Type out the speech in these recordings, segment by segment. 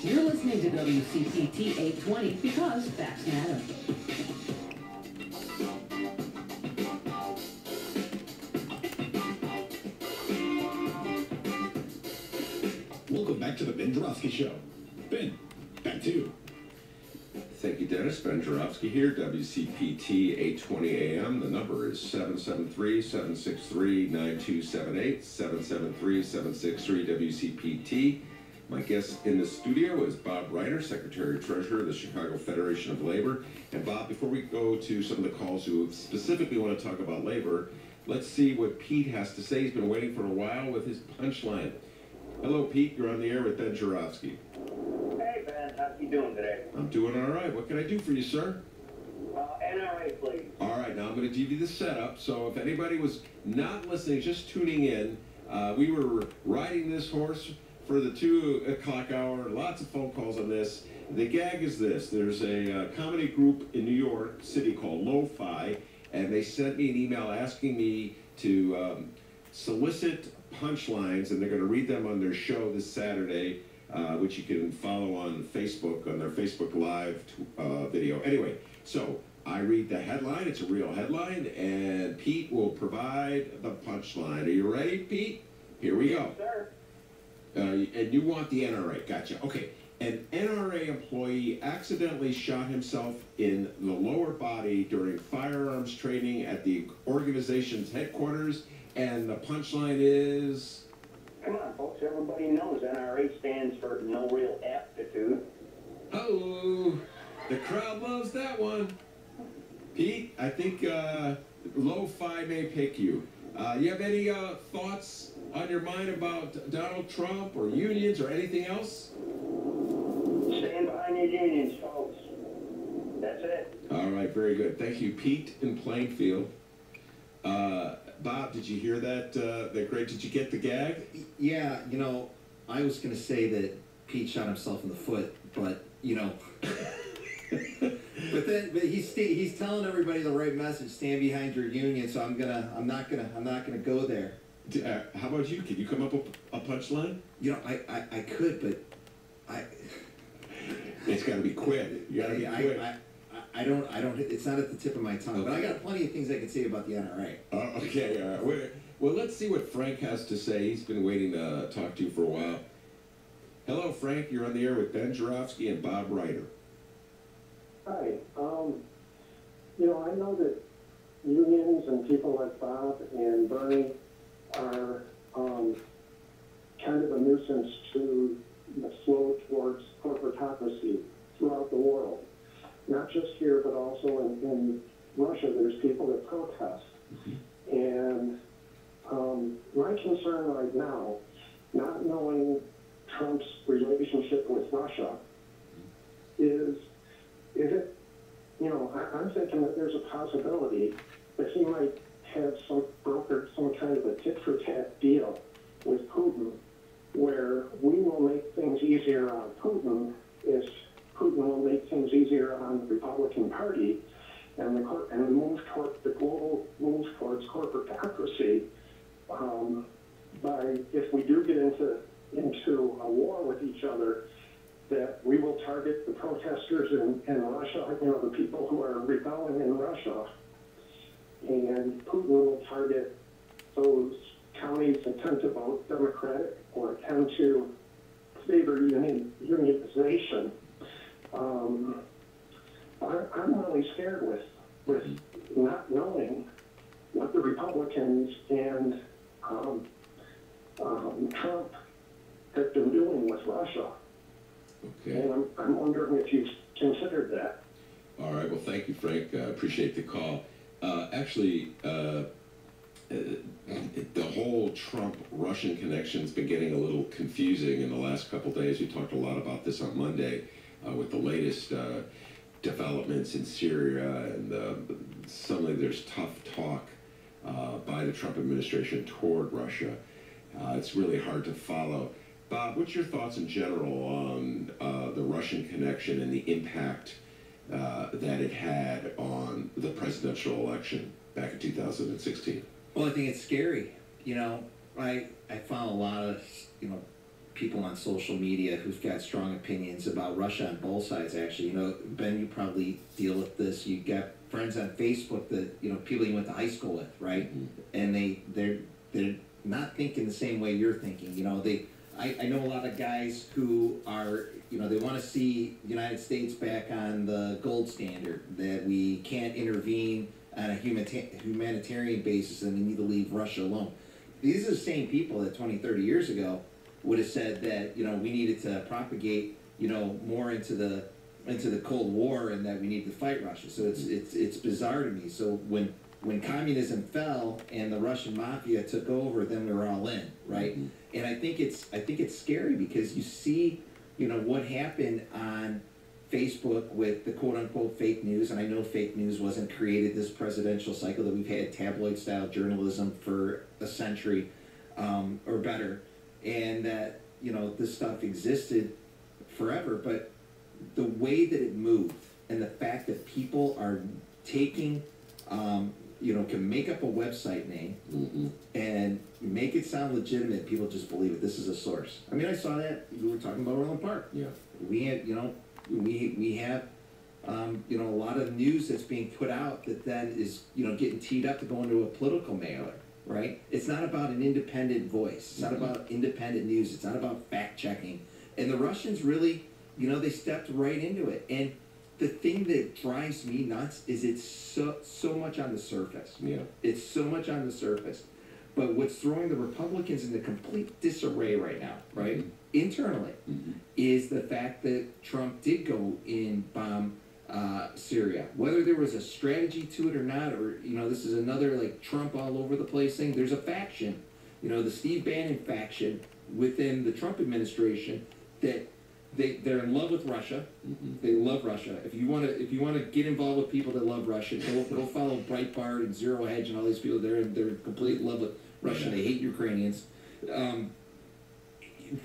You're listening to WCPT 820 because facts matter. Welcome back to the Ben Joravsky Show. Ben, back to you. Thank you, Dennis. Ben Joravsky here, WCPT 820 AM. The number is 773-763-9278, 773-763-WCPT. My guest in the studio is Bob Reiner, Secretary-Treasurer of the Chicago Federation of Labor. And Bob, before we go to some of the calls who specifically want to talk about labor, let's see what Pete has to say. He's been waiting for a while with his punchline. Hello, Pete. You're on the air with Ben Joravsky. Hey, Ben. How you doing today? I'm doing all right. What can I do for you, sir? NRA, please. All right. Now I'm going to give you the setup. So if anybody was not listening, just tuning in, we were riding this horse for the 2 o'clock hour. Lots of phone calls on this. The gag is this. There's a comedy group in New York City called Lo-Fi, and they sent me an email asking me to solicit punchlines, and they're going to read them on their show this Saturday, which you can follow on Facebook, on their Facebook Live video. Anyway, so I read the headline. It's a real headline, and Pete will provide the punchline. Are you ready, Pete? Here we go. Yes, sir. And you want the NRA. Gotcha. Okay. An NRA employee accidentally shot himself in the lower body during firearms training at the organization's headquarters, and the punchline is... Come on, folks. Everybody knows NRA stands for no real aptitude. Oh, the crowd loves that one. Pete, I think Lo-Fi may pick you. You have any thoughts on your mind about Donald Trump or unions or anything else? Stand behind your unions, folks. That's it. All right, very good. Thank you, Pete in Plainfield. Bob, did you hear that? Great. Did you get the gag? Yeah, you know, I was going to say that Pete shot himself in the foot, but you know, but he's telling everybody the right message. Stand behind your union. So I'm not gonna go there. How about you? Can you come up with a punchline? You know, I could, but it's got to be quick. You got to be quick. I don't, it's not at the tip of my tongue, but I got plenty of things I can say about the NRA. Okay, all right. Well, let's see what Frank has to say. He's been waiting to talk to you for a while. Hello, Frank. You're on the air with Ben Joravsky and Bob Reiner. Hi. You know, I know that unions and people like Bob and Bernie are kind of a nuisance to the flow towards corporatocracy throughout the world. Not just here, but also in Russia, there's people that protest. Mm-hmm. And my concern right now, not knowing Trump's relationship with Russia, is it, you know, I'm thinking that there's a possibility that he might have brokered some kind of a tit-for-tat deal with Putin, where we will make things easier on Putin if Putin will make things easier on the Republican Party, and the global move towards corporatocracy. If we do get into a war with each other, that we will target the protesters in Russia, you know, the people who are rebelling in Russia, and Putin will target those counties that tend to vote Democratic or tend to favor unionization. I'm really scared with not knowing what the Republicans and Trump have been doing with Russia. Okay. And I'm wondering if you've considered that. All right. Well, thank you, Frank. Appreciate the call. The whole Trump-Russian connection has been getting a little confusing in the last couple days. We talked a lot about this on Monday with the latest developments in Syria, and suddenly there's tough talk by the Trump administration toward Russia. It's really hard to follow. Bob, what's your thoughts in general on the Russian connection and the impact that it had on the presidential election back in 2016? Well, I think it's scary. You know, I found a lot of, you know, people on social media who've got strong opinions about Russia on both sides. Actually, you know, Ben, you probably deal with this. You got friends on Facebook that, you know, people you went to high school with, right? And they're not thinking the same way you're thinking. You know, I know a lot of guys who are, you know, they want to see the United States back on the gold standard, that we can't intervene on a humanitarian basis and we need to leave Russia alone. These are the same people that 20, 30 years ago would have said that, you know, we needed to propagate, you know, more into the Cold War and that we need to fight Russia. So it's bizarre to me. So when communism fell and the Russian mafia took over, then we were all in, right? And I think it's scary because you see, you know, what happened on Facebook with the quote-unquote fake news. And I know fake news wasn't created this presidential cycle, that we've had tabloid-style journalism for a century or better, and that, you know, this stuff existed forever. But the way that it moved and the fact that people are taking, you know, can make up a website name and make it sound legitimate. People just believe it. This is a source. I mean, I saw that. We were talking about Orland Park. Yeah. We had, you know, we have, you know, a lot of news that's being put out that then is, you know, getting teed up to go into a political mailer, right? It's not about an independent voice. It's not about independent news. It's not about fact checking. And the Russians really, you know, they stepped right into it. And the thing that drives me nuts is it's so much on the surface. Yeah. It's so much on the surface. But what's throwing the Republicans into complete disarray right now, right, internally, is the fact that Trump did go in bomb Syria. Whether there was a strategy to it or not, or, you know, this is another, like, Trump all over the place thing. There's a faction, you know, the Steve Bannon faction within the Trump administration that they're in love with Russia. They love Russia. If you want to get involved with people that love Russia, go follow Breitbart and Zero Hedge and all these people. They're completely in love with Russia. They hate Ukrainians.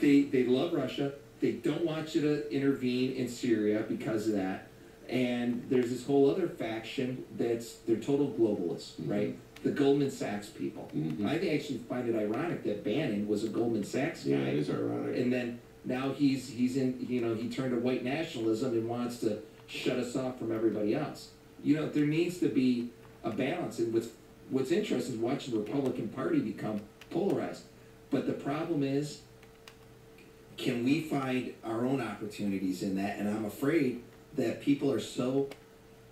They love Russia. They don't want you to intervene in Syria because of that. And there's this whole other faction they're total globalists, right? The Goldman Sachs people. I actually find it ironic that Bannon was a Goldman Sachs guy. Yeah, it is ironic. And then now he's in, you know, he turned to white nationalism and wants to shut us off from everybody else. You know, there needs to be a balance. And what's interesting is watching the Republican Party become polarized. But the problem is, can we find our own opportunities in that? And I'm afraid that people are so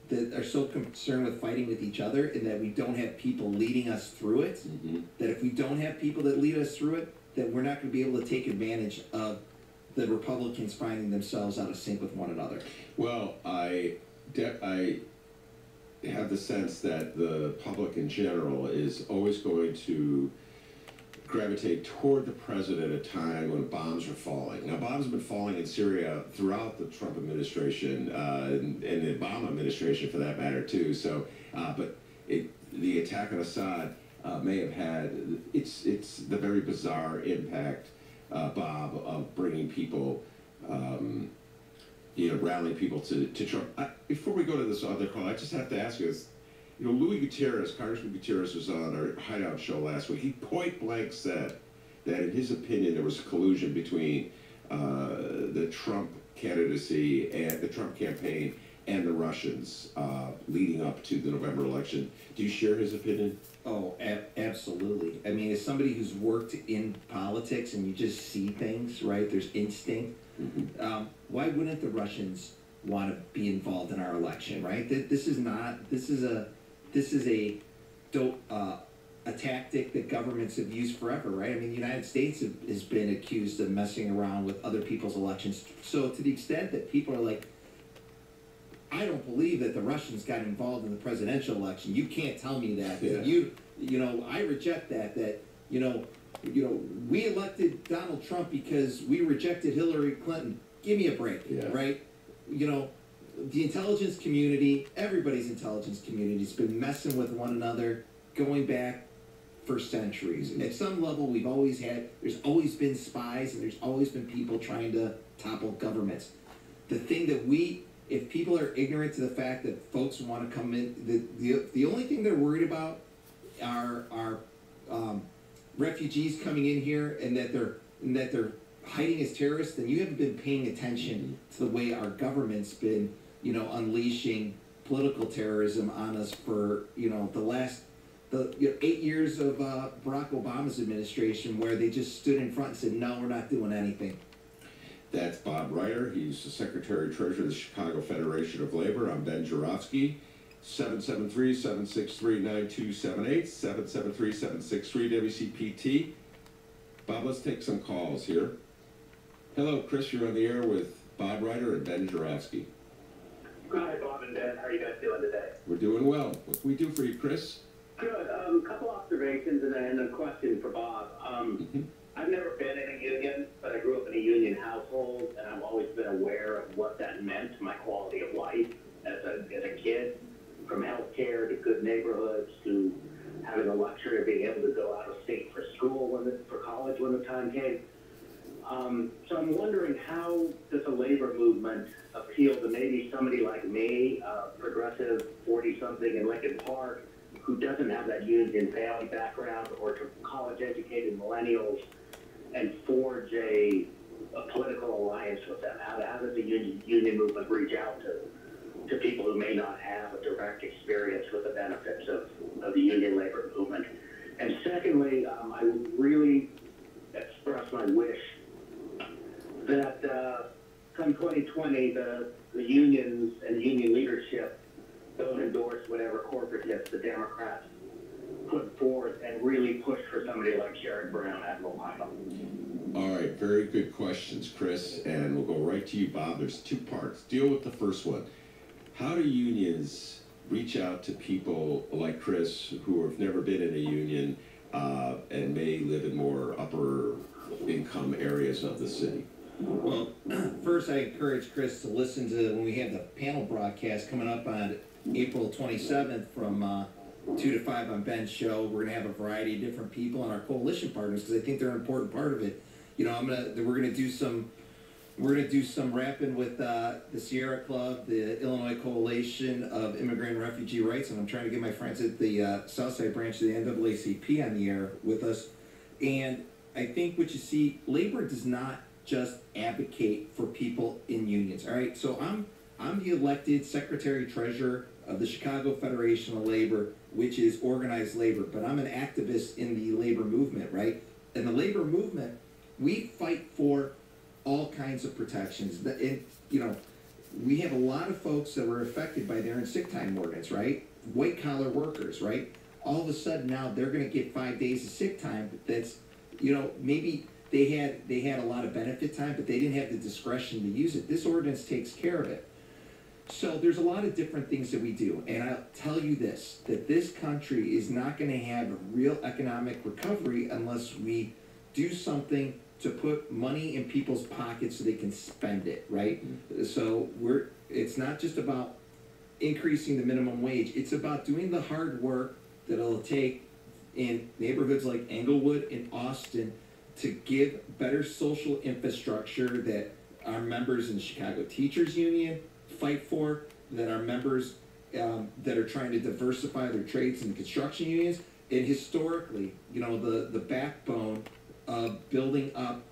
concerned with fighting with each other, and that we don't have people leading us through it, that if we don't have people that lead us through it, that we're not going to be able to take advantage of the Republicans finding themselves out of sync with one another. Well, I have the sense that the public in general is always going to gravitate toward the president at a time when bombs are falling. Now, bombs have been falling in Syria throughout the Trump administration and the Obama administration, for that matter, too. So, but the attack on Assad may have had it's the very bizarre impact, Bob, of bringing people, you know, rallying people to Trump. Before we go to this other call, I just have to ask you this. You know, Congressman Gutierrez was on our Hideout show last week. He point blank said that in his opinion there was collusion between the Trump candidacy and the Trump campaign and the Russians leading up to the November election. Do you share his opinion? Oh, absolutely. I mean, as somebody who's worked in politics and you just see things, right? There's instinct. Why wouldn't the Russians want to be involved in our election, right? This is a tactic that governments have used forever, right? I mean, the United States has been accused of messing around with other people's elections. So to the extent that people are like, I don't believe that the Russians got involved in the presidential election. You can't tell me that. Yeah. You know, I reject that. That you know, we elected Donald Trump because we rejected Hillary Clinton. Give me a break, right? You know, the intelligence community, everybody's intelligence community, has been messing with one another going back for centuries. At some level, there's always been spies, and there's always been people trying to topple governments. The thing that if people are ignorant to the fact that folks want to come in, the only thing they're worried about are refugees coming in here, and that they're hiding as terrorists, then you haven't been paying attention to the way our government's been, unleashing political terrorism on us for, the 8 years of Barack Obama's administration, where they just stood in front and said, no, we're not doing anything. That's Bob Ryder. He's the Secretary-Treasurer of the Chicago Federation of Labor. I'm Ben Jarofsky. 773-763-9278, 773-763-WCPT. Bob, let's take some calls here. Hello, Chris. You're on the air with Bob Ryder and Ben Jarofsky. Hi, Bob and Ben. How are you guys doing today? We're doing well. What can we do for you, Chris? Good. A couple observations and then a question for Bob. I've never been in a union, but I grew up in a union household, and I've always been aware of what that meant to my quality of life as a kid, from healthcare to good neighborhoods to having the luxury of being able to go out of state for school for college when the time came. So I'm wondering, how does a labor movement appeal to maybe somebody like me, progressive 40-something in Lincoln Park, who doesn't have that union family background, or to college-educated millennials, and forge a political alliance with them? How does the union movement reach out to people who may not have a direct experience with the benefits of the union labor movement? And secondly, I would really express my wish that come 2020, the unions and union leadership don't endorse whatever corporate hits the Democrats put forth, and really push for somebody like Sherrod Brown out of Ohio. All right, very good questions, Chris, and we'll go right to you, Bob. There's two parts. Deal with the first one. How do unions reach out to people like Chris, who have never been in a union and may live in more upper income areas of the city? Well, first I encourage Chris to listen to when we have the panel broadcast coming up on April 27th from 2 to 5 on Ben's show. We're gonna have a variety of different people and our coalition partners, because I think they're an important part of it. We're gonna do some rapping with the Sierra Club, the Illinois Coalition of Immigrant and Refugee Rights, and I'm trying to get my friends at the Southside branch of the NAACP on the air with us. And I think what you see, labor does not just advocate for people in unions. All right, so I'm the elected Secretary-Treasurer of the Chicago Federation of Labor, which is organized labor, but I'm an activist in the labor movement, right? And the labor movement, we fight for all kinds of protections. We have a lot of folks that were affected by their sick time ordinance, right? White collar workers, right? All of a sudden now they're going to get 5 days of sick time. That's, maybe they had a lot of benefit time, but they didn't have the discretion to use it. This ordinance takes care of it. So there's a lot of different things that we do, and I'll tell you this, that this country is not going to have a real economic recovery unless we do something to put money in people's pockets so they can spend it, right? So it's not just about increasing the minimum wage, it's about doing the hard work that it'll take in neighborhoods like Englewood and Austin to give better social infrastructure that our members in the Chicago Teachers Union fight for, that our members that are trying to diversify their trades in the construction unions, and historically, the backbone of building up,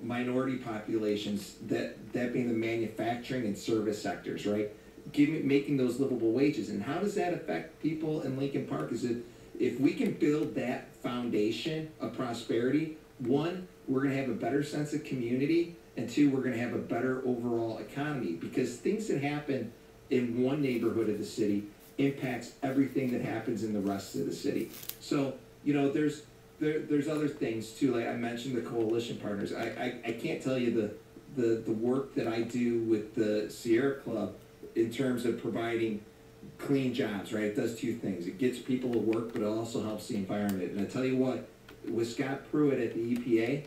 minority populations, that being the manufacturing and service sectors, right? Making those livable wages. And how does that affect people in Lincoln Park? Is it, if we can build that foundation of prosperity, one, we're going to have a better sense of community, and two, we're going to have a better overall economy, because things that happen in one neighborhood of the city impacts everything that happens in the rest of the city. So, there's other things too. Like I mentioned, the coalition partners. I can't tell you the work that I do with the Sierra Club in terms of providing clean jobs, right? It does two things. It gets people to work, but it also helps the environment. And I tell you what, with Scott Pruitt at the EPA,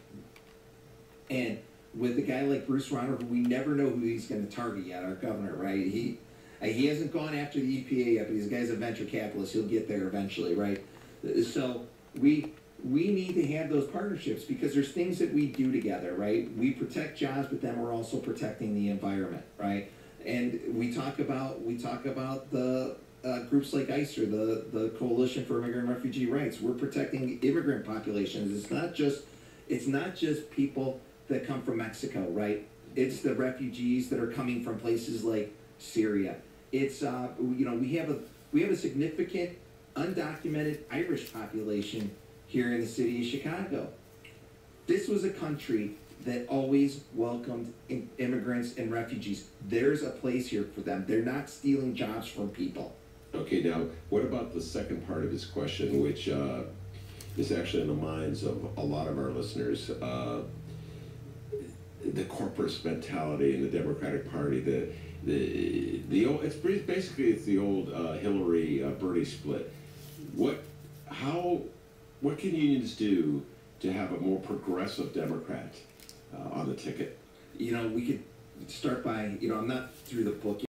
and with a guy like Bruce Rauner, who we never know who he's going to target yet, our governor, right? He hasn't gone after the EPA yet, but this guy's a venture capitalist. He'll get there eventually, right? So we need to have those partnerships, because there's things that we do together, right? We protect jobs, but then we're also protecting the environment, right? And we talk about the groups like ICER, the Coalition for Immigrant and Refugee Rights. We're protecting immigrant populations. It's not just people that come from Mexico, right? It's the refugees that are coming from places like Syria. It's you know, we have a significant undocumented Irish population here in the city of Chicago. This was a country that always welcomed immigrants and refugees. There's a place here for them. They're not stealing jobs from people. Okay, now, what about the second part of his question, which is actually in the minds of a lot of our listeners? The corporate mentality in the Democratic Party, the old, it's the old Hillary Bernie split. What can unions do to have a more progressive Democrat on the ticket? You know, we could start by, you know, I'm not through the book